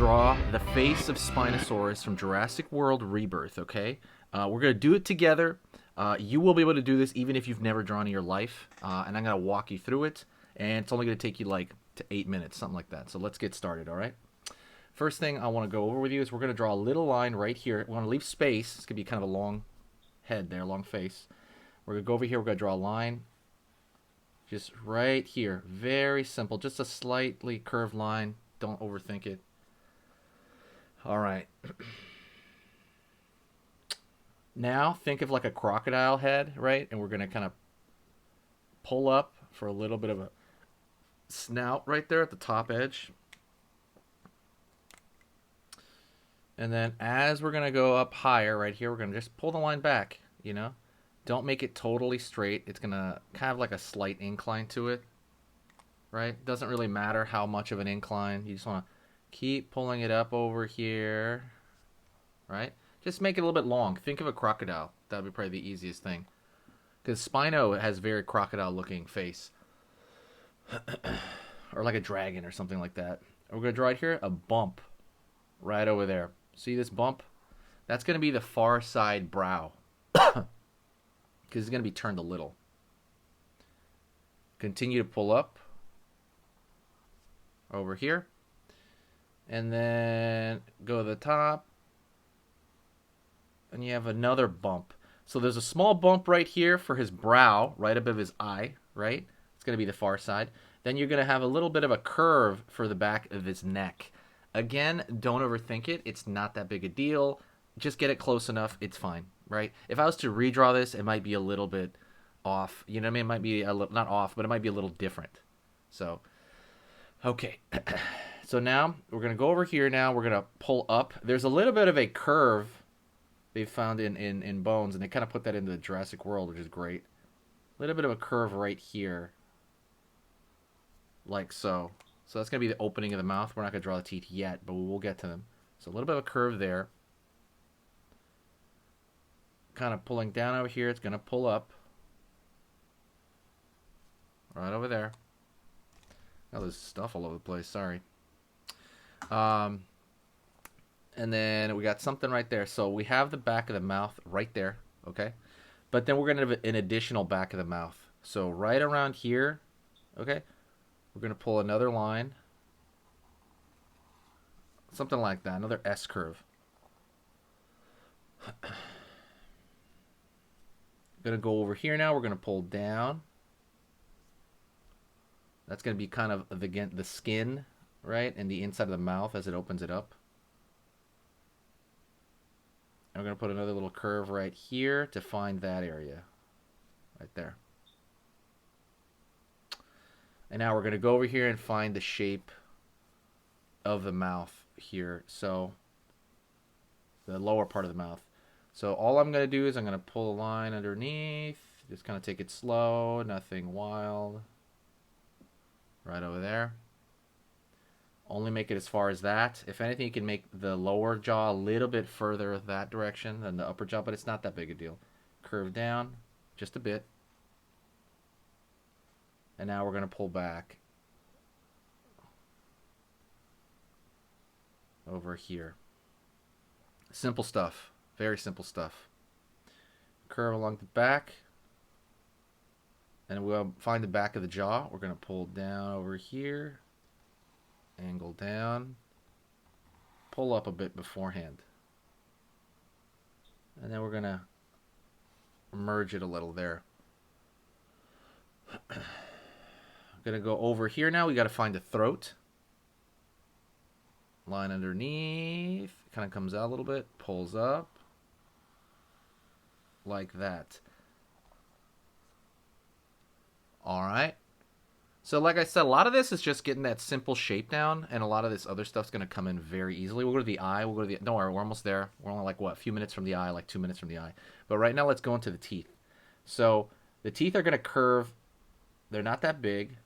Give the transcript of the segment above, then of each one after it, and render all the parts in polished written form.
draw the face of Spinosaurus from Jurassic World Rebirth, okay? We're going to do it together. You will be able to do this even if you've never drawn in your life. And I'm going to walk you through it. And it's only going to take you like to 8 minutes, something like that. So let's get started, all right? First thing I want to go over with you is we're going to draw a little line right here. We want to leave space. It's going to be kind of a long head there, long face. We're going to go over here. We're going to draw a line just right here. Very simple. Just a slightly curved line. Don't overthink it. All right. Now think of like a crocodile head, right? And we're going to kind of pull up for a little bit of a snout right there at the top edge. And then as we're going to go up higher right here, we're going to just pull the line back, you know? Don't make it totally straight. It's going to kind of like a slight incline to it, right? Doesn't really matter how much of an incline. You just want to keep pulling it up over here, right? Just make it a little bit long. Think of a crocodile. That would be probably the easiest thing. Because Spino has very crocodile-looking face. Or like a dragon or something like that. We're going to draw right here a bump right over there. See this bump? That's going to be the far side brow. Because it's going to be turned a little. Continue to pull up over here. And then go to the top. And you have another bump. So there's a small bump right here for his brow, right above his eye, right? It's going to be the far side. Then you're going to have a little bit of a curve for the back of his neck. Again, don't overthink it. It's not that big a deal. Just get it close enough. It's fine, right? If I was to redraw this, it might be a little bit off. You know what I mean? It might be not off, but it might be a little different. So, okay. So now we're going to go over here now. We're going to pull up. There's a little bit of a curve they found in bones, and they kind of put that into the Jurassic World, which is great. A little bit of a curve right here. Like so. So that's going to be the opening of the mouth. We're not going to draw the teeth yet, but we will get to them. So a little bit of a curve there. Kind of pulling down over here. It's going to pull up. Right over there. Oh, there's stuff all over the place. Sorry. And then we got something right there. So we have the back of the mouth right there. Okay. But then we're going to have an additional back of the mouth. So right around here. Okay. We're going to pull another line. Something like that. Another S curve. Going to go over here now. We're going to pull down. That's going to be kind of, again, the skin, right? And the inside of the mouth as it opens it up. And we're going to put another little curve right here to find that area. Right there. And now we're going to go over here and find the shape of the mouth here. So, the lower part of the mouth. So, all I'm going to do is I'm going to pull a line underneath. Just kind of take it slow. Nothing wild. Right over there. Only make it as far as that. If anything, you can make the lower jaw a little bit further that direction than the upper jaw, but it's not that big a deal. Curve down just a bit. And now we're going to pull back over here. Simple stuff. Very simple stuff. Curve along the back. And we'll find the back of the jaw. We're going to pull down over here. Angle down. Pull up a bit beforehand. And then we're going to merge it a little there. Going to go over here now. We got to find the throat. Line underneath. Kind of comes out a little bit. Pulls up. Like that. Alright. So like I said, a lot of this is just getting that simple shape down. And a lot of this other stuff's going to come in very easily. We'll go to the eye. We'll go to the... Don't worry, we're almost there. We're only like, what, a few minutes from the eye. Like 2 minutes from the eye. But right now, let's go into the teeth. So the teeth are going to curve. They're not that big.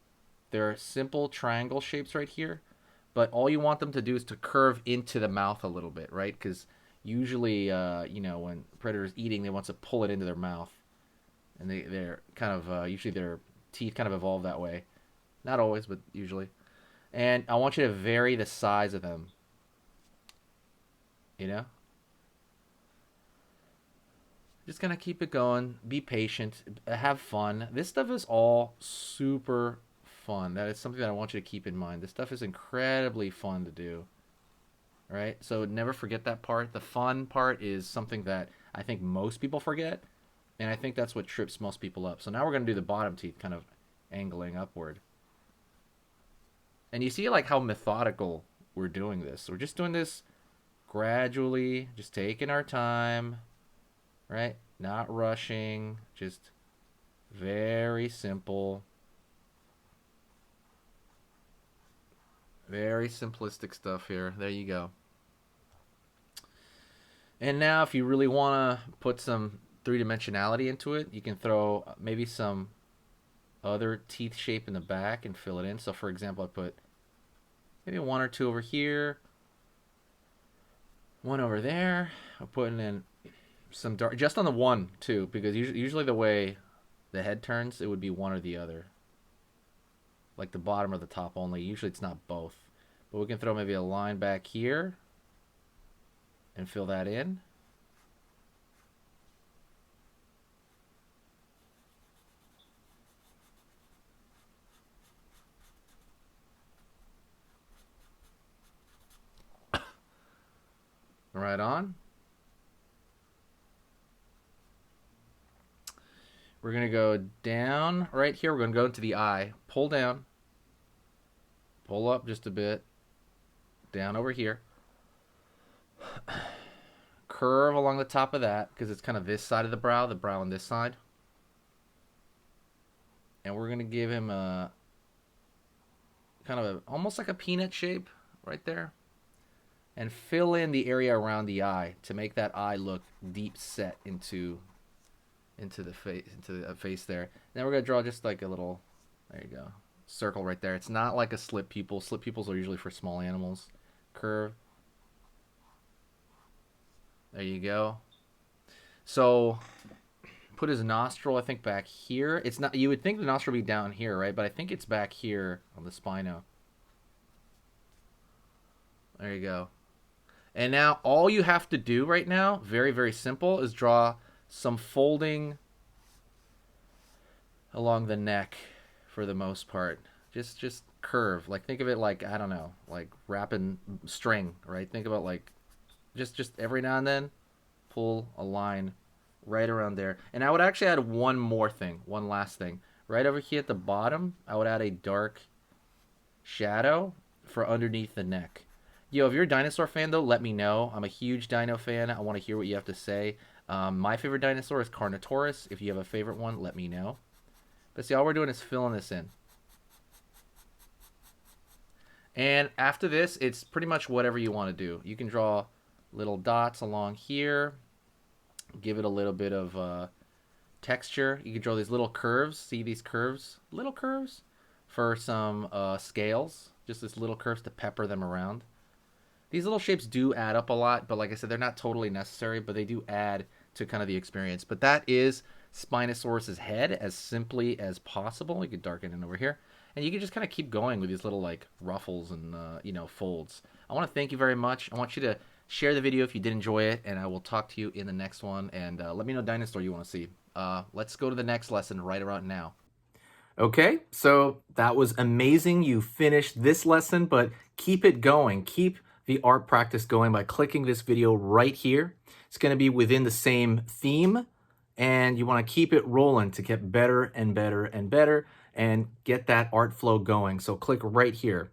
They're simple triangle shapes right here, but all you want them to do is to curve into the mouth a little bit, right? Because usually, you know, when predators eating, they want to pull it into their mouth, and they're kind of usually their teeth kind of evolve that way. Not always, but usually. And I want you to vary the size of them. you know? Just gonna keep it going. Be patient. Have fun. This stuff is all super fun. That is something that I want you to keep in mind. This stuff is incredibly fun to do. All right? So never forget that part. The fun part is something that I think most people forget, and I think that's what trips most people up. So now we're gonna do the bottom teeth, kind of angling upward. And you see like how methodical we're doing this. We're just doing this gradually, just taking our time, right? Not rushing, just very simple. Very simplistic stuff here. There you go. And now if you really want to put some three-dimensionality into it, you can throw maybe some other teeth shape in the back and fill it in. So for example, I put maybe one or two over here, one over there. I'm putting in some dark, just on the one too, because usually the way the head turns, it would be one or the other, like the bottom or the top only. Usually it's not both, but we can throw maybe a line back here and fill that in. Right on. We're going to go down right here. We're going to go into the eye. Pull down. Pull up just a bit. Down over here. Curve along the top of that because it's kind of this side of the brow on this side. And we're going to give him a kind of almost like a peanut shape right there. And fill in the area around the eye to make that eye look deep set into the face there. Then we're gonna draw just like a little, there you go, circle right there. It's not like a slip pupil. Slip pupils are usually for small animals. Curve. There you go. So put his nostril, I think, back here. It's not. You would think the nostril would be down here, right? But I think it's back here on the spino. There you go. And now all you have to do right now, very, very simple, is draw some folding along the neck for the most part. Just curve. Like think of it like, I don't know, like wrapping string, right? Think about like just every now and then pull a line right around there. And I would actually add one more thing, one last thing. Right over here at the bottom, I would add a dark shadow for underneath the neck. Yo, if you're a dinosaur fan, though, let me know. I'm a huge dino fan. I want to hear what you have to say. My favorite dinosaur is Carnotaurus. If you have a favorite one, let me know. But see, all we're doing is filling this in. And after this, it's pretty much whatever you want to do. You can draw little dots along here. Give it a little bit of texture. You can draw these little curves. See these curves? Little curves for some scales. Just this little curves to pepper them around. These little shapes do add up a lot, but like I said, they're not totally necessary, but they do add to kind of the experience. But that is Spinosaurus's head as simply as possible. You can darken it over here. And you can just kind of keep going with these little like ruffles and, folds. I want to thank you very much. I want you to share the video if you did enjoy it, and I will talk to you in the next one. And let me know dinosaur you want to see. Let's go to the next lesson right around now. Okay, so that was amazing. You finished this lesson, but keep it going. Keep the art practice going by clicking this video right here. It's going to be within the same theme, and you want to keep it rolling to get better and better and better and get that art flow going. So click right here.